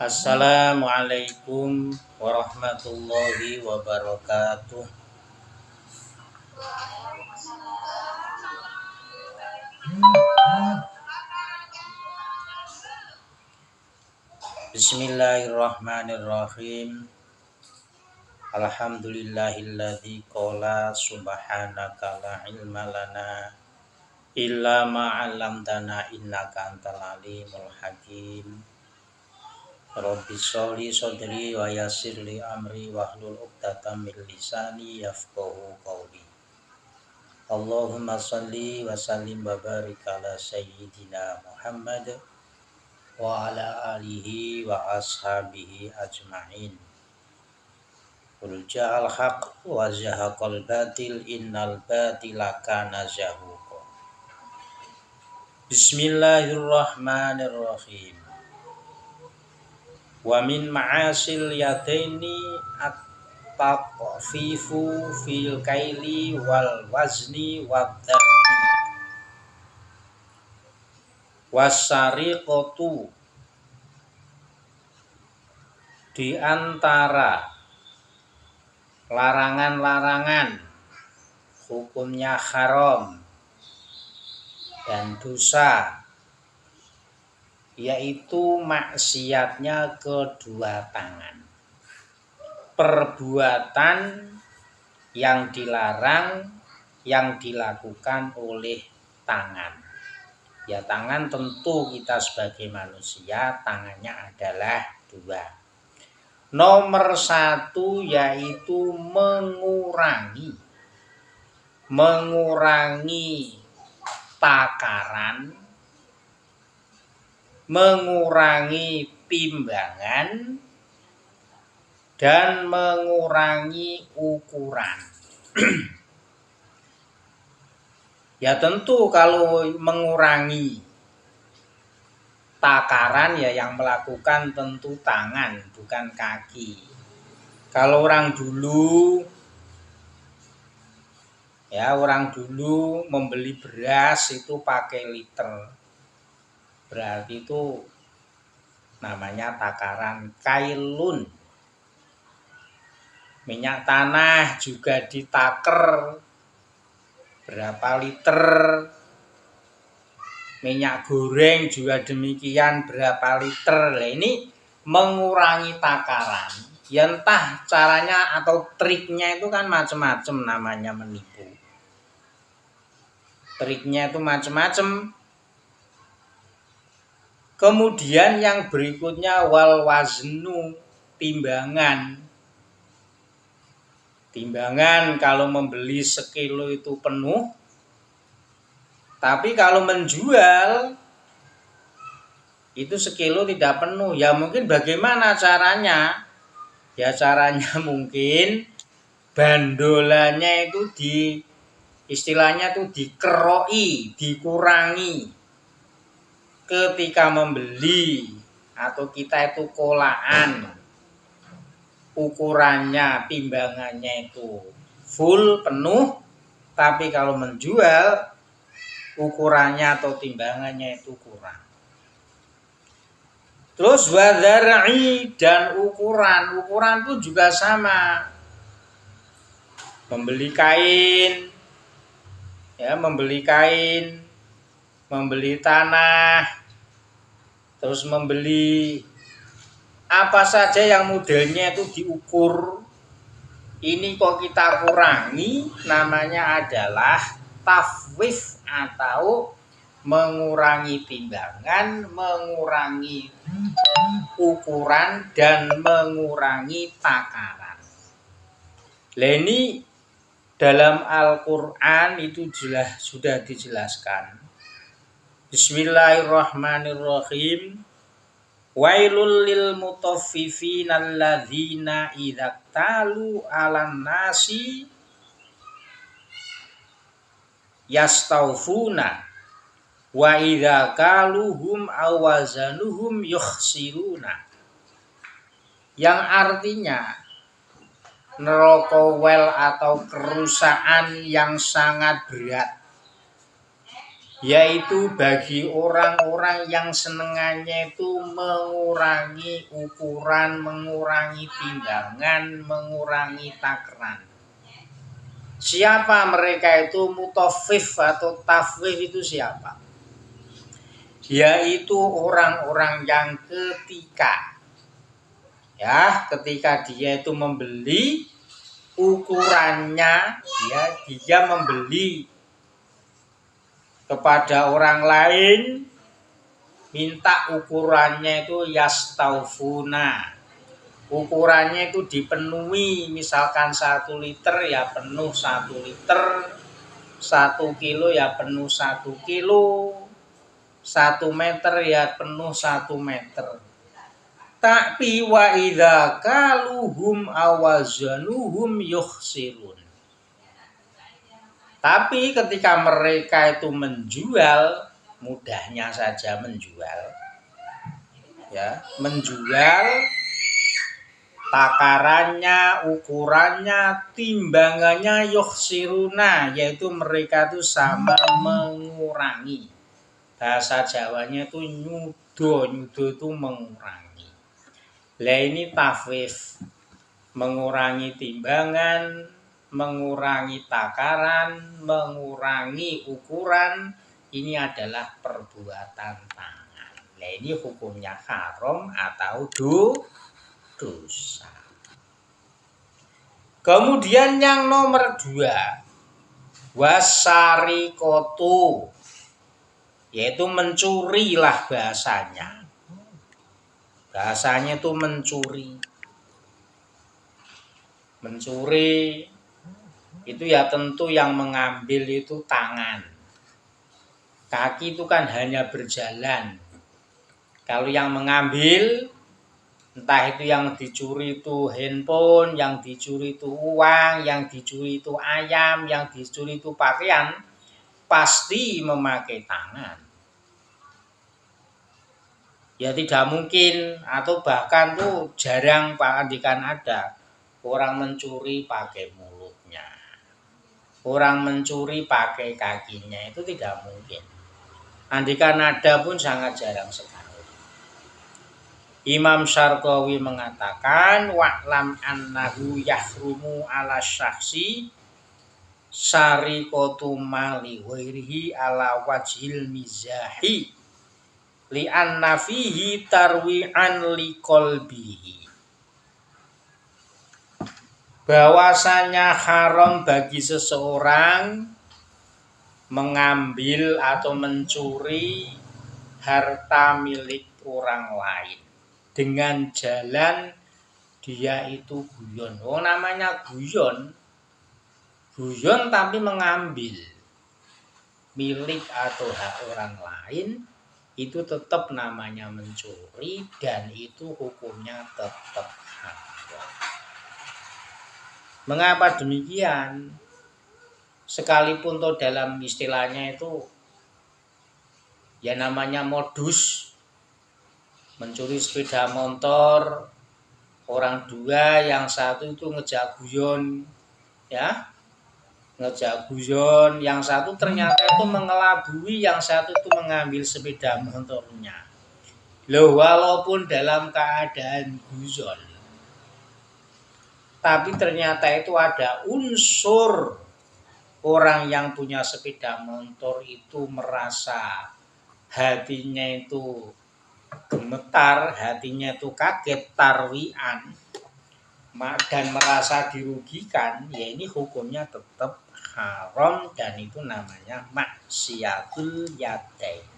Assalamualaikum warahmatullahi wabarakatuh. Bismillahirrahmanirrahim. Alhamdulillahilladzi qala subhanaka la ilma lana illa ma 'allamtana innaka antal alimul hakim. Rabbi sholli shodri wa yassir li amri wahlul 'uqdatam min lisani yafqahu qawli. Allahumma sholli wa sallim wa barik ala sayyidina Muhammad wa ala alihi wa ashabihi ajma'in. Qul ja'al haq wa zahaqal batil innal batila kana zahuqa. Bismillahirrahmanirrahim. Wa min ma'asil yadaini at-taqfifu fil kaili wal wazni wadh-dhabti wasariqatu. Di antara larangan-larangan hukumnya haram dan dosa, yaitu maksiatnya kedua tangan. Perbuatan yang dilarang yang dilakukan oleh tangan. Ya, tangan tentu kita sebagai manusia tangannya adalah dua. Nomor satu yaitu mengurangi takaran, mengurangi timbangan, dan mengurangi ukuran. Ya tentu kalau mengurangi takaran ya yang melakukan tentu tangan bukan kaki. Kalau orang dulu membeli beras itu pakai liter. Berarti itu namanya takaran kailun. Minyak tanah juga ditaker berapa liter. Minyak goreng juga demikian berapa liter. Nah, ini mengurangi takaran. Ya entah caranya atau triknya itu kan macam-macam, namanya menipu. Triknya itu macam-macam. Kemudian yang berikutnya wal waznu, timbangan. Timbangan kalau membeli sekilo itu penuh. Tapi kalau menjual itu sekilo tidak penuh. Ya mungkin bagaimana caranya? Ya caranya mungkin bandolannya itu istilahnya itu dikeroi, dikurangi. Ketika membeli atau kita itu kolaan, ukurannya, timbangannya itu full, penuh. Tapi kalau menjual, ukurannya atau timbangannya itu kurang. Terus wadhar'i, dan ukuran pun juga sama. Membeli kain, membeli tanah, terus membeli apa saja yang modelnya itu diukur. Ini kok kita kurangi, namanya adalah tafwif atau mengurangi timbangan, mengurangi ukuran, dan mengurangi takaran. Ini dalam Al-Quran itu sudah dijelaskan. Bismillahirrahmanirrahim. Wailul lil mutaffifina alladzina idza talu 'alan nasi yastaufuna wa idza kaluhum aw wazanuhum yukhsiruna. Yang artinya neraka wel atau kerusakan yang sangat berat yaitu bagi orang-orang yang senengannya itu mengurangi ukuran, mengurangi timbangan, mengurangi takaran. Siapa mereka itu? Mutafif atau tafwif itu siapa? Yaitu orang-orang yang ketika dia itu membeli ukurannya, dia membeli kepada orang lain, minta ukurannya itu yastaufuna, ukurannya itu dipenuhi, misalkan 1 liter ya penuh 1 liter, 1 kilo ya penuh 1 kilo, 1 meter ya penuh 1 meter. Tapi wa idza kaluhum awazanuhum yukhsirun. Tapi ketika mereka itu menjual, mudahnya saja menjual, menjual takarannya, ukurannya, timbangannya yukhsiruna, yaitu mereka itu sama mengurangi. Bahasa Jawanya itu nyudo itu mengurangi. Lah ini tafwif, mengurangi timbangan, mengurangi takaran, mengurangi ukuran, ini adalah perbuatan tangan. Nah ini hukumnya haram atau dosa. Kemudian yang nomor 2, wasarikotu, yaitu mencuri lah bahasanya. Bahasanya itu mencuri. Mencuri itu ya tentu yang mengambil itu tangan. Kaki itu kan hanya berjalan. Kalau yang mengambil, entah itu yang dicuri itu handphone, yang dicuri itu uang, yang dicuri itu ayam, yang dicuri itu pakaian, pasti memakai tangan. Ya tidak mungkin, atau bahkan tuh jarang Andikan ada orang mencuri pakai mulutnya. Orang mencuri pakai kakinya, itu tidak mungkin. Andikan ada pun sangat jarang sekali. Imam Syarqawi mengatakan wa'lam annahu yahrumu ala syakhsi sarikotu mali ghairihi ala wajhil mizahi li'anna fihi tarwi'an liqalbihi. Bahwasanya haram bagi seseorang mengambil atau mencuri harta milik orang lain dengan jalan dia itu guyon. Oh namanya guyon tapi mengambil milik atau hak orang lain, itu tetap namanya mencuri dan itu hukumnya tetap haram. Mengapa demikian? Sekalipun toh dalam istilahnya itu ya namanya modus, mencuri sepeda motor, orang dua, yang satu itu ngejak guyon, ngejak guyon, yang satu ternyata itu mengelabui, yang satu itu mengambil sepeda motornya. Loh, walaupun dalam keadaan guyon, tapi ternyata itu ada unsur orang yang punya sepeda motor itu merasa hatinya itu gemetar, hatinya itu kaget, tarwian, dan merasa dirugikan, ya ini hukumnya tetap haram dan itu namanya maksiatul yadain.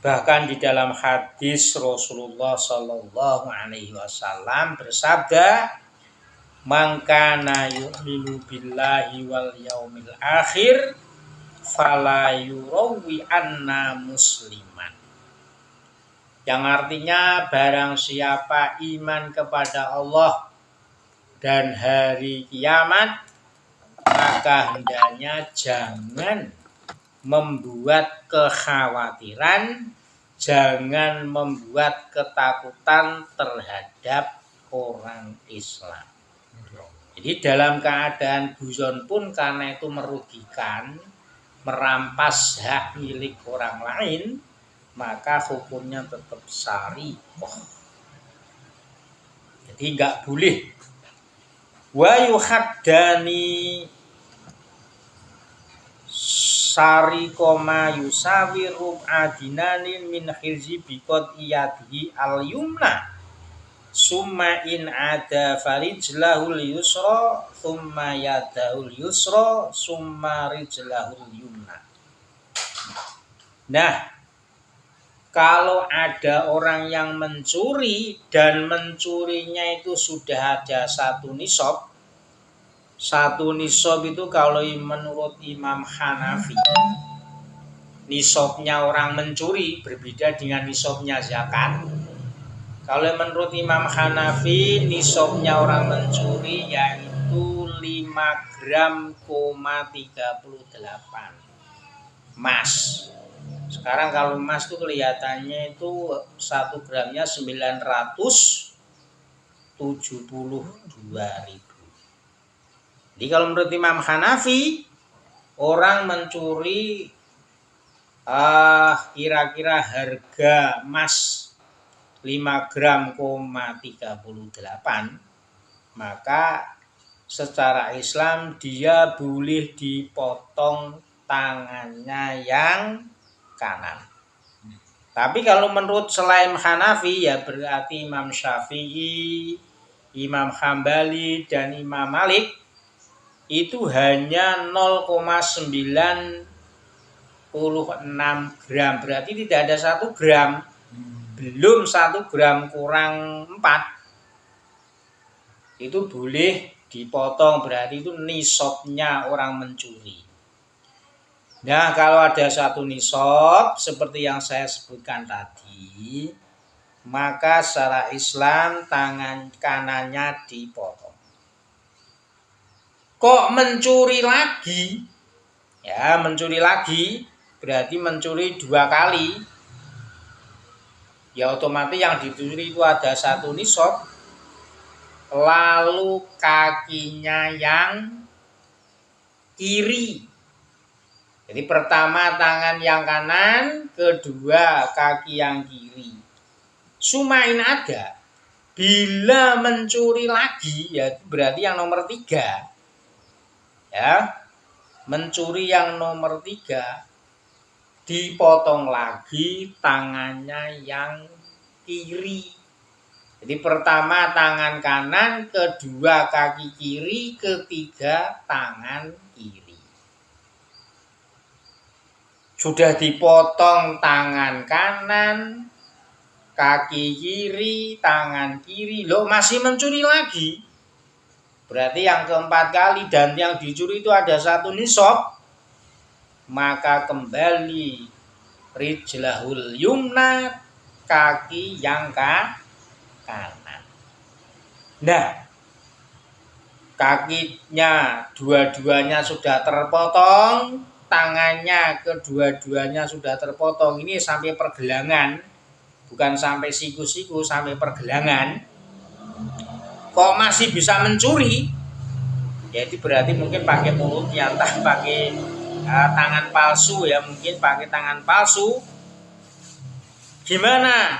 Bahkan di dalam hadis Rasulullah Shallallahu Alaihi Wasallam bersabda, "Man kana yu'minu billahi wal yaumil akhir, fala yurawi anna musliman." Yang artinya barang siapa iman kepada Allah dan hari kiamat, maka hendaknya jangan membuat kekhawatiran, jangan membuat ketakutan terhadap orang Islam. Jadi dalam keadaan guyon pun karena itu merugikan, merampas hak milik orang lain, maka hukumnya tetap syariah. Jadi nggak boleh. Wa yuhaddani sarikoma yusawiru adinanin min khirzi bikot iyadihi al-yumna summa in ada farijlahul yusra summa yadahul yusra summa rijlahul yumna. Nah, kalau ada orang yang mencuri dan mencurinya itu sudah ada satu nisab. Satu nisab itu kalau menurut Imam Hanafi, nisabnya orang mencuri berbeda dengan nisabnya zakat. Kalau menurut Imam Hanafi, nisabnya orang mencuri yaitu 5 gram, 38 emas. Sekarang kalau emas itu kelihatannya itu 1 gramnya 972.000. Jadi kalau menurut Imam Hanafi, orang mencuri kira-kira harga emas 5 gram, 38, maka secara Islam dia boleh dipotong tangannya yang kanan. Tapi kalau menurut selain Hanafi ya berarti Imam Syafi'i, Imam Hambali dan Imam Malik itu hanya 0,96 gram, berarti tidak ada 1 gram, belum 1 gram kurang 4 itu boleh dipotong, berarti itu nisabnya orang mencuri. Nah, kalau ada 1 nisab seperti yang saya sebutkan tadi, maka secara Islam tangan kanannya dipotong. Kok mencuri lagi? Ya, mencuri lagi berarti mencuri 2 kali. Ya otomatis yang dicuri itu ada 1 nisab. Lalu kakinya yang kiri. Jadi pertama tangan yang kanan, kedua kaki yang kiri. Sumain ada. Bila mencuri lagi ya berarti yang nomor 3. Ya, mencuri yang nomor 3 dipotong lagi tangannya yang kiri. Jadi pertama tangan kanan, kedua kaki kiri, ketiga tangan kiri. Sudah dipotong tangan kanan, kaki kiri, tangan kiri, loh masih mencuri lagi. Berarti yang keempat kali dan yang dicuri itu ada 1 nisab. Maka kembali rijlahul yumna, kaki yang kanan. Nah, kakinya dua-duanya sudah terpotong, tangannya kedua-duanya sudah terpotong. Ini sampai pergelangan, bukan sampai siku-siku, sampai pergelangan. Kok masih bisa mencuri? Ya itu berarti mungkin pakai mulutnya, entah pakai tangan palsu ya, mungkin pakai tangan palsu. Gimana?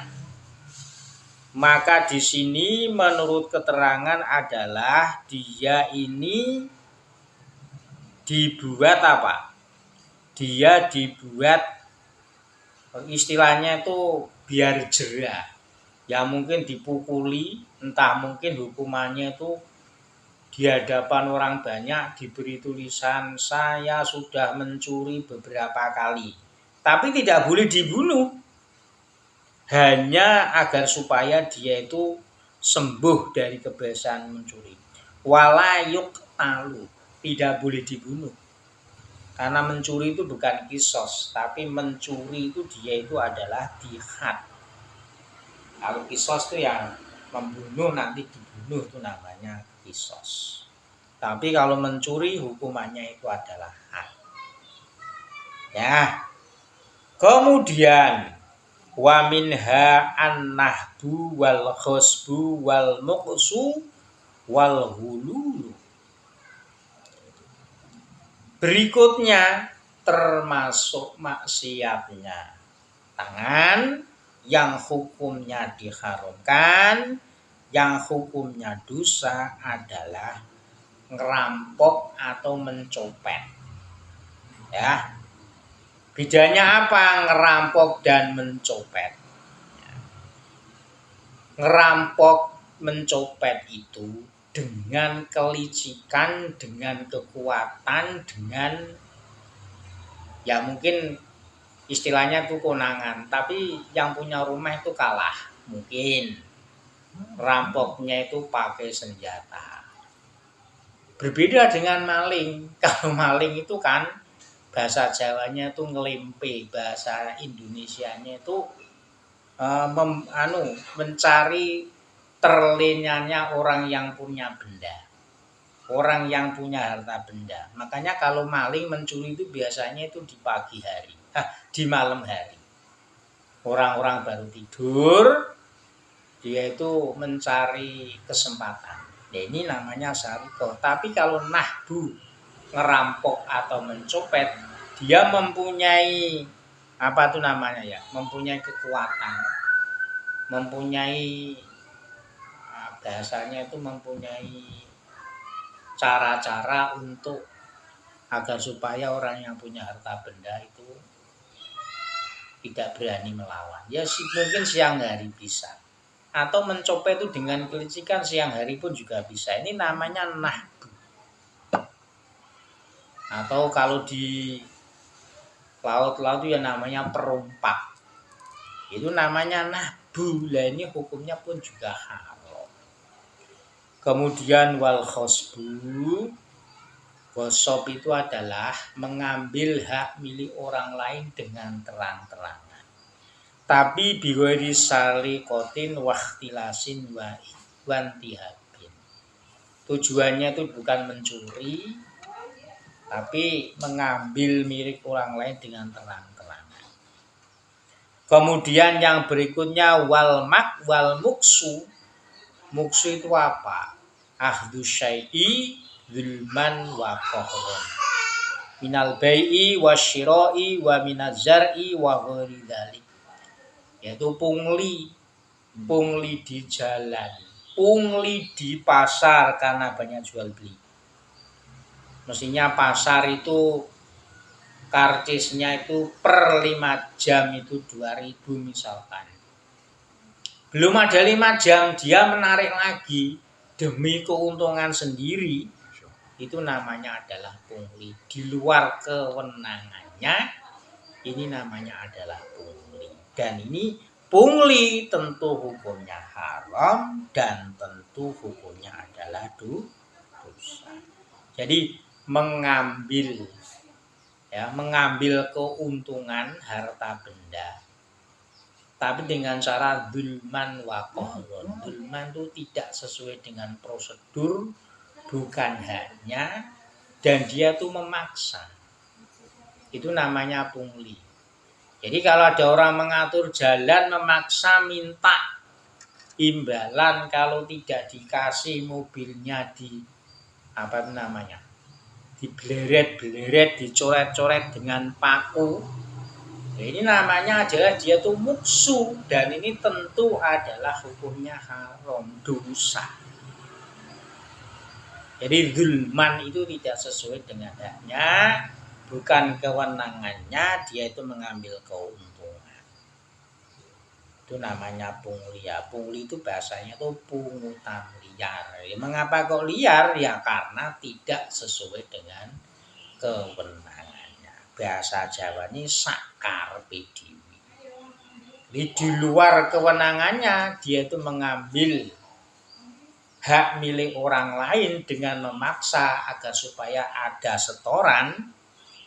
Maka di sini menurut keterangan adalah dia ini dibuat apa? Dia dibuat istilahnya itu biar jera. Ya mungkin dipukuli, entah mungkin hukumannya itu di hadapan orang banyak diberi tulisan saya sudah mencuri beberapa kali. Tapi tidak boleh dibunuh. Hanya agar supaya dia itu sembuh dari kebiasaan mencuri. Walayuk talu, tidak boleh dibunuh. Karena mencuri itu bukan kisos, tapi mencuri itu dia itu adalah dihad. Kalau kisos itu yang membunuh nanti dibunuh itu namanya kisos. Tapi kalau mencuri hukumannya itu adalah had. Ya. Kemudian wa minha an-nahbu wal khusbu wal muqsu wal hululu. Berikutnya termasuk maksiatnya tangan yang hukumnya diharamkan, yang hukumnya dosa adalah ngerampok atau mencopet. Ya. Bedanya apa ngerampok dan mencopet? Ngerampok, mencopet itu dengan kelicikan, dengan kekuatan, dengan ya mungkin istilahnya itu konangan, tapi yang punya rumah itu kalah. Mungkin rampoknya itu pakai senjata. Berbeda dengan maling. Kalau maling itu kan bahasa Jawanya itu ngelimpe, bahasa Indonesianya itu mencari terlenyanya orang yang punya benda. Orang yang punya harta benda. Makanya kalau maling mencuri itu biasanya itu di pagi hari, di malam hari. Orang-orang baru tidur, dia itu mencari kesempatan. Nah, ini namanya sariko. Tapi kalau nahbu, ngerampok atau mencopet, dia mempunyai apa itu namanya ya? Mempunyai kekuatan, mempunyai bahasanya itu mempunyai cara-cara untuk agar supaya orang yang punya harta benda itu tidak berani melawan. Ya mungkin siang hari bisa. Atau mencopet itu dengan kelicikan siang hari pun juga bisa. Ini namanya nahbu. Atau kalau di laut-laut itu ya namanya perompak. Itu namanya nahbu. Lah ini hukumnya pun juga haram. Kemudian wal khosbu, gosop itu adalah mengambil hak milik orang lain dengan terang-terangan. Tapi biwiri salikotin wahtilasin wantihabin. Tujuannya itu bukan mencuri, tapi mengambil milik orang lain dengan terang-terangan. Kemudian yang berikutnya wal muksu. Muksu itu apa? Ahdu syai'i zulman wa qahron minal bai'i wasyira'i wa minazar'i wa ghairi dzalik, yaitu pungli di jalan, pungli di pasar karena banyak jual beli. Mestinya pasar itu karcisnya itu per 5 jam itu 2.000 misalkan. Belum ada 5 jam dia menarik lagi demi keuntungan sendiri, itu namanya adalah pungli. Di luar kewenangannya, ini namanya adalah pungli. Dan ini pungli tentu hukumnya haram dan tentu hukumnya adalah dosa. Jadi mengambil keuntungan harta benda, tapi dengan cara zulman wa qahron. Zulman itu tidak sesuai dengan prosedur, bukan haknya, dan dia tuh memaksa. Itu namanya pungli. Jadi kalau ada orang mengatur jalan memaksa minta imbalan, kalau tidak dikasih mobilnya dibleret-bleret, dicoret-coret dengan paku. Nah, ini namanya adalah dia tuh muksu, dan ini tentu adalah hukumnya haram, dosa. Jadi zulman itu tidak sesuai dengan haknya, bukan kewenangannya, dia itu mengambil keuntungan. Itu namanya pungli. Ya, pungli itu bahasanya tuh pungutan liar. Ya, mengapa kok liar? Ya karena tidak sesuai dengan kewenangan. Bahasa Jawa ini sakar PDW. Di luar kewenangannya dia itu mengambil hak milik orang lain dengan memaksa agar supaya ada setoran.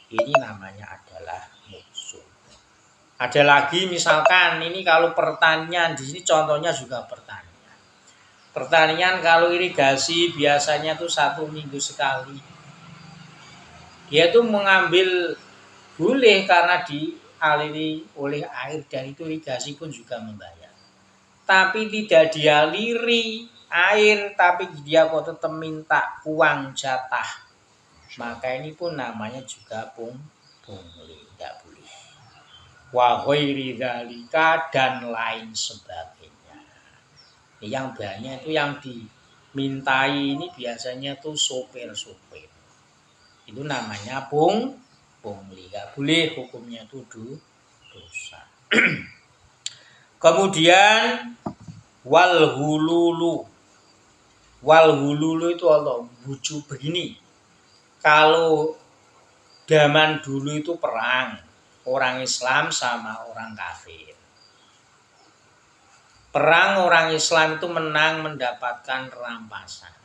Ini namanya adalah muksu. Ada lagi misalkan ini kalau pertanian, di sini contohnya juga pertanian. Pertanian kalau irigasi biasanya tuh 1 minggu sekali. Dia tuh mengambil boleh karena dialiri oleh air dan itu irigasi pun juga membayar. Tapi tidak dialiri air, tapi dia kok tetap minta uang jatah. Maka ini pun namanya juga pungli. pungli, nggak boleh. Wa ghairi dzalika dan lain sebagainya. Yang banyak itu yang dimintai ini biasanya tuh sopir-sopir. Itu namanya pungli, nggak boleh, hukumnya itu dosa. Kemudian wal hululu itu Allah bucu begini. Kalau zaman dulu itu perang orang Islam sama orang kafir. Perang orang Islam itu menang mendapatkan rampasan.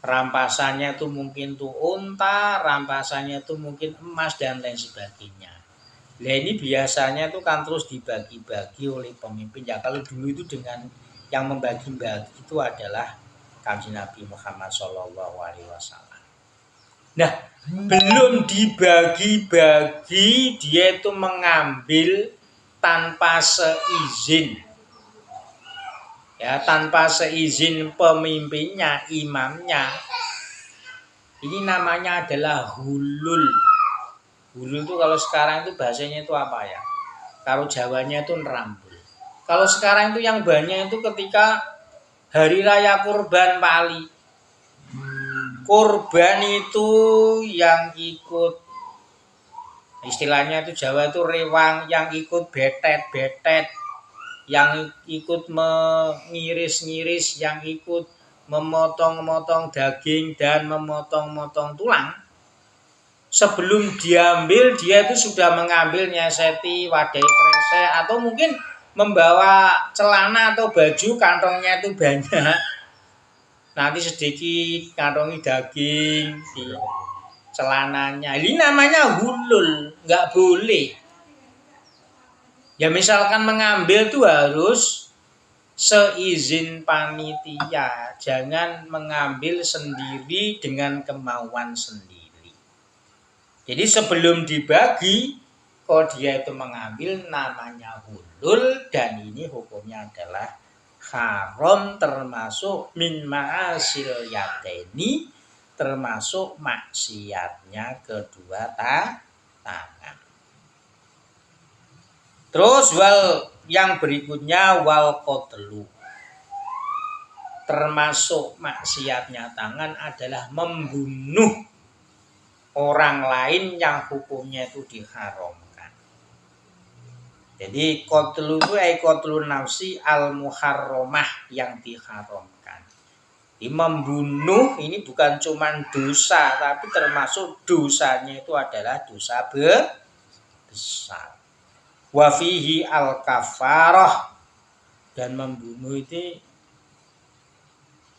Rampasannya itu mungkin tuh unta, rampasannya itu mungkin emas dan lain sebagainya. Nah ini biasanya itu kan terus dibagi-bagi oleh pemimpin. Ya kalau dulu itu dengan yang membagi-bagi itu adalah Kanjeng Nabi Muhammad SAW. Nah belum dibagi-bagi dia itu mengambil tanpa seizin, ya tanpa seizin pemimpinnya, imamnya. Ini namanya adalah hulul. Hulul itu kalau sekarang itu bahasanya itu apa ya? Kalau Jawanya itu nerambul. Kalau sekarang itu yang banyak itu ketika hari raya kurban Pali. Kurban itu yang ikut, istilahnya itu Jawa itu rewang, yang ikut betet-betet, yang ikut mengiris-ngiris, yang ikut memotong-motong daging dan memotong-motong tulang. Sebelum diambil dia itu sudah mengambil nyeseti wadai kresek atau mungkin membawa celana atau baju kantongnya itu banyak. Nanti sedikit kantongi daging di celananya. Ini namanya hulul, nggak boleh. Ya misalkan mengambil tuh harus seizin panitia, jangan mengambil sendiri dengan kemauan sendiri. Jadi sebelum dibagi, kalau dia itu mengambil namanya hulul dan ini hukumnya adalah haram, termasuk min ma'asil yadaini, termasuk maksiatnya kedua tangan. Terus yang berikutnya wal qatlu. Termasuk maksiatnya tangan adalah membunuh orang lain yang hukumnya itu diharamkan. Jadi qatlu itu qatlun nafsi al muharramah, yang diharamkan. Di membunuh ini bukan cuma dosa, tapi termasuk dosanya itu adalah dosa besar. Wa fihi al kafarah, dan membunuh itu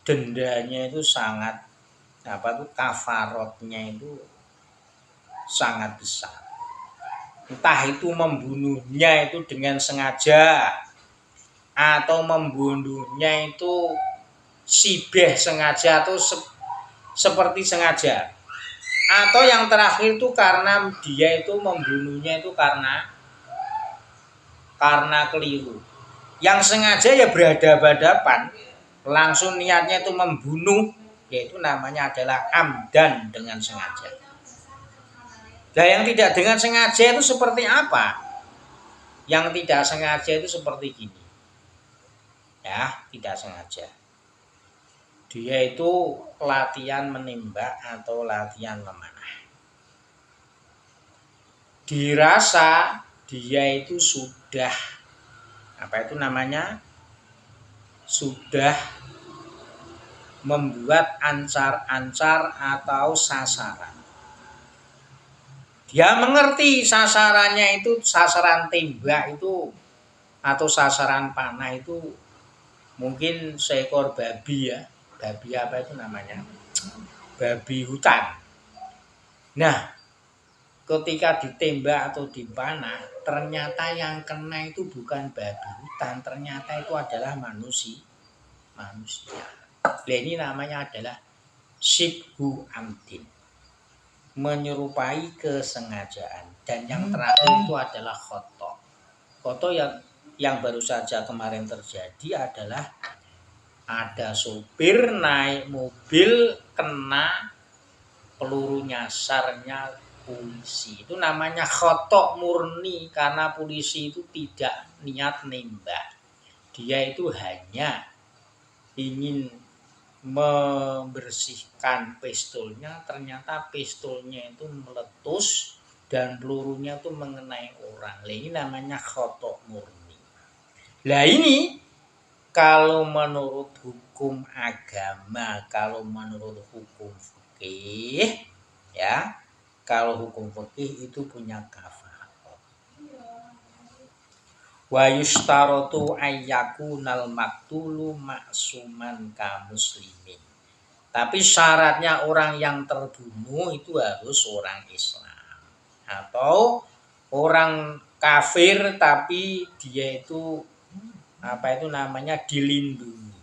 dendanya itu sangat kafarotnya itu sangat besar. Entah itu membunuhnya itu dengan sengaja atau membunuhnya itu sibeh sengaja atau seperti sengaja, atau yang terakhir itu karena dia itu membunuhnya itu karena keliru. Yang sengaja ya berhadapan-hadapan, langsung niatnya itu membunuh, yaitu namanya adalah amdan, dengan sengaja. Nah yang tidak dengan sengaja itu seperti apa? Yang tidak sengaja itu seperti gini. Ya, tidak sengaja. Dia itu latihan menembak atau latihan memanah. Dirasa dia itu sudah sudah membuat ancar-ancar atau sasaran. Dia mengerti sasarannya itu, sasaran tembak itu atau sasaran panah itu mungkin seekor babi, ya. Babi apa itu namanya? Babi hutan. Nah, ketika ditembak atau dipanah, ternyata yang kena itu bukan babi hutan, ternyata itu adalah manusia. Nah, ini namanya adalah syibhu amdin, menyerupai kesengajaan. Dan yang terakhir itu adalah khoto. Khoto yang baru saja kemarin terjadi adalah ada sopir naik mobil kena peluru nyasarnya polisi. Itu namanya khotok murni karena polisi itu tidak niat nembak. Dia itu hanya ingin membersihkan pistolnya, ternyata pistolnya itu meletus dan pelurunya itu mengenai orang. Nah, ini namanya khotok murni. Nah ini kalau menurut hukum agama, kalau menurut hukum fikih, ya, kalau hukum fikih itu punya kafarat. Wa yushtaratu ayyakunal maktulu maksuman ka muslimin. Tapi syaratnya orang yang terbunuh itu harus orang Islam atau orang kafir tapi dia itu itu namanya dilindungi.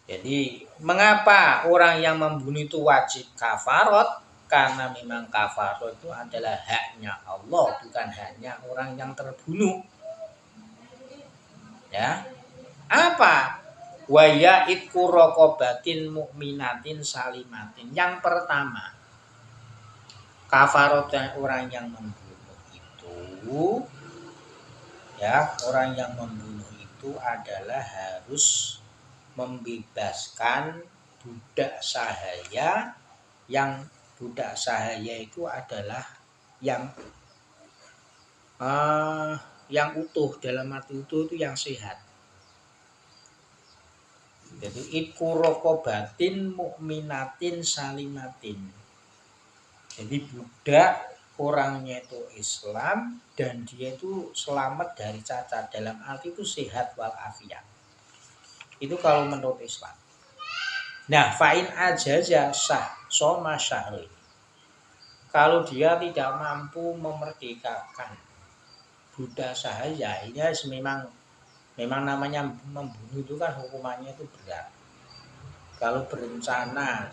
Jadi mengapa orang yang membunuh itu wajib kafarat? Karena memang kafarat itu adalah haknya Allah, bukan haknya orang yang terbunuh. Ya. Apa? Wa ya'itku raqabatin mukminatin salimatin. Yang pertama, kafarat orang yang membunuh itu, ya, orang yang membunuh itu adalah harus membebaskan budak sahaya. Yang budak sahaya itu adalah yang utuh, dalam arti utuh itu yang sehat. Jadi itku raqabatin mukminatin salimatin. Jadi budak orangnya itu Islam dan dia itu selamat dari cacat, dalam arti itu sehat walafiat. Itu kalau menurut Islam. Nah, fa'in ajaza sah soma syahri. Kalau dia tidak mampu memerdekakan budak sahaya, ini memang namanya membunuh itu kan hukumannya itu berat. Kalau berencana,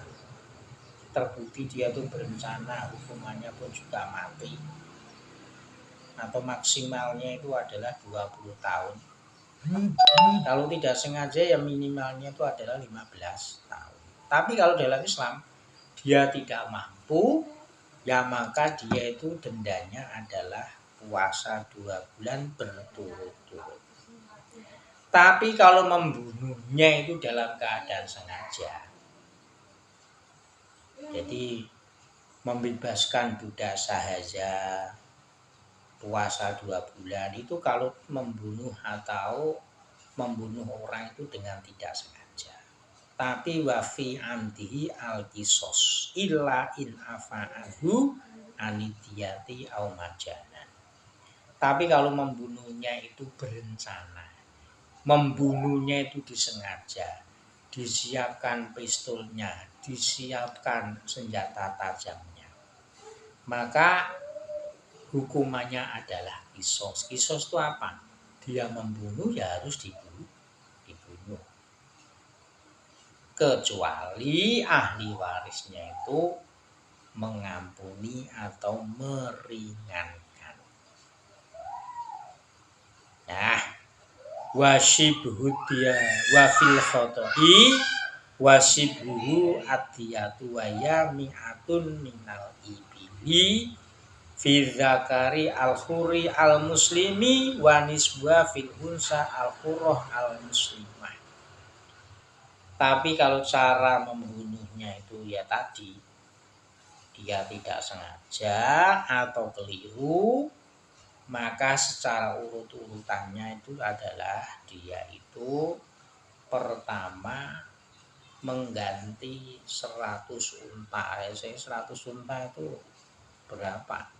terbukti dia itu berencana, hukumannya pun juga mati. Atau maksimalnya itu adalah 20 tahun. Kalau tidak sengaja ya minimalnya itu adalah 15 tahun. Tapi kalau dalam Islam dia tidak mampu, ya maka dia itu dendanya adalah puasa 2 bulan berturut-turut. Tapi kalau membunuhnya itu dalam keadaan sengaja, jadi membebaskan budak sahaya, puasa 2 bulan, itu kalau membunuh atau membunuh orang itu dengan tidak sengaja. Tapi wafi amdihi al-qisos illa in afa'anhu anidiyati au majanan. Tapi kalau membunuhnya itu berencana, membunuhnya itu disengaja, disiapkan pistolnya, disiapkan senjata tajamnya, maka hukumannya adalah qisos. Qisos itu apa? Dia membunuh ya harus dibunuh. Kecuali ahli warisnya itu mengampuni atau meringankan. Nah, wasibhu dia wafil khotohi wasibhu adiyatu waya mi'atun minal ibili fi zakari al-khuri al-muslimi wa nisbah fil unsa al-khurrah al-muslimah. Tapi kalau cara membunuhnya itu ya tadi, dia tidak sengaja atau keliru, maka secara urut-urutannya itu adalah dia itu pertama mengganti 100 unta. 100 unta itu berapa?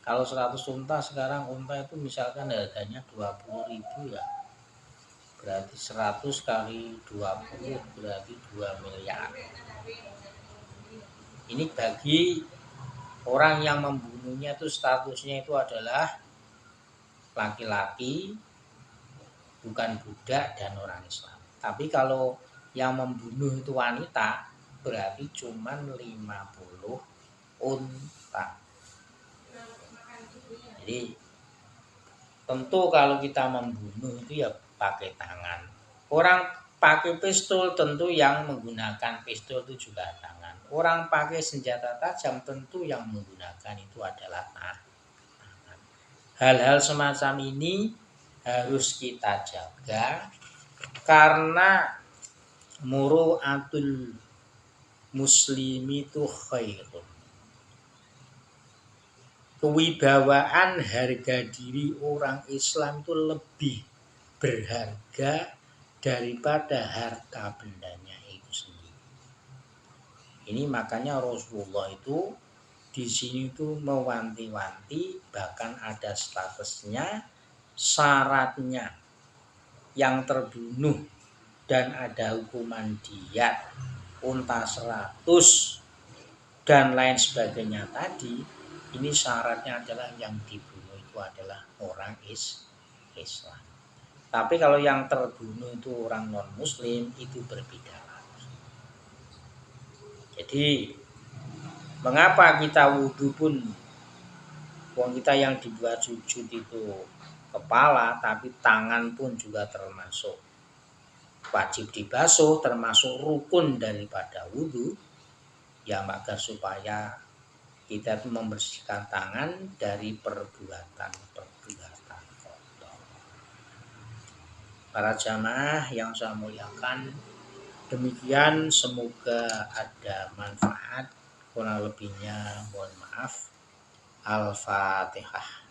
Kalau 100 unta sekarang unta itu misalkan harganya 20.000 ya. Berarti 100 kali 20 berarti 2 miliar. Ini bagi orang yang membunuhnya itu statusnya itu adalah laki-laki, bukan budak dan orang Islam. Tapi kalau yang membunuh itu wanita, berarti cuma 50 unta. Jadi tentu kalau kita membunuh itu ya pakai tangan. Orang pakai pistol tentu yang menggunakan pistol itu juga tangan. Orang pakai senjata tajam tentu yang menggunakan itu adalah tangan. Hal-hal semacam ini harus kita jaga karena muru'atul muslimi itu khairun. Kewibawaan harga diri orang Islam itu lebih berharga daripada harta bendanya itu sendiri. Ini makanya Rasulullah itu di sini itu mewanti-wanti, bahkan ada statusnya, syaratnya yang terbunuh dan ada hukuman diat unta 100 dan lain sebagainya tadi, ini syaratnya adalah yang dibunuh itu adalah orang Islam. Tapi kalau yang terbunuh itu orang non muslim itu berbeda lagi. Jadi mengapa kita wudhu pun uang kita yang dibuat sujud itu kepala, tapi tangan pun juga termasuk wajib dibasuh, termasuk rukun daripada wudhu, ya agar supaya kita itu membersihkan tangan dari perbuatan-perbuatan kotor. Para jamaah yang saya muliakan, demikian semoga ada manfaat. Kurang lebihnya mohon maaf. Al-Fatihah.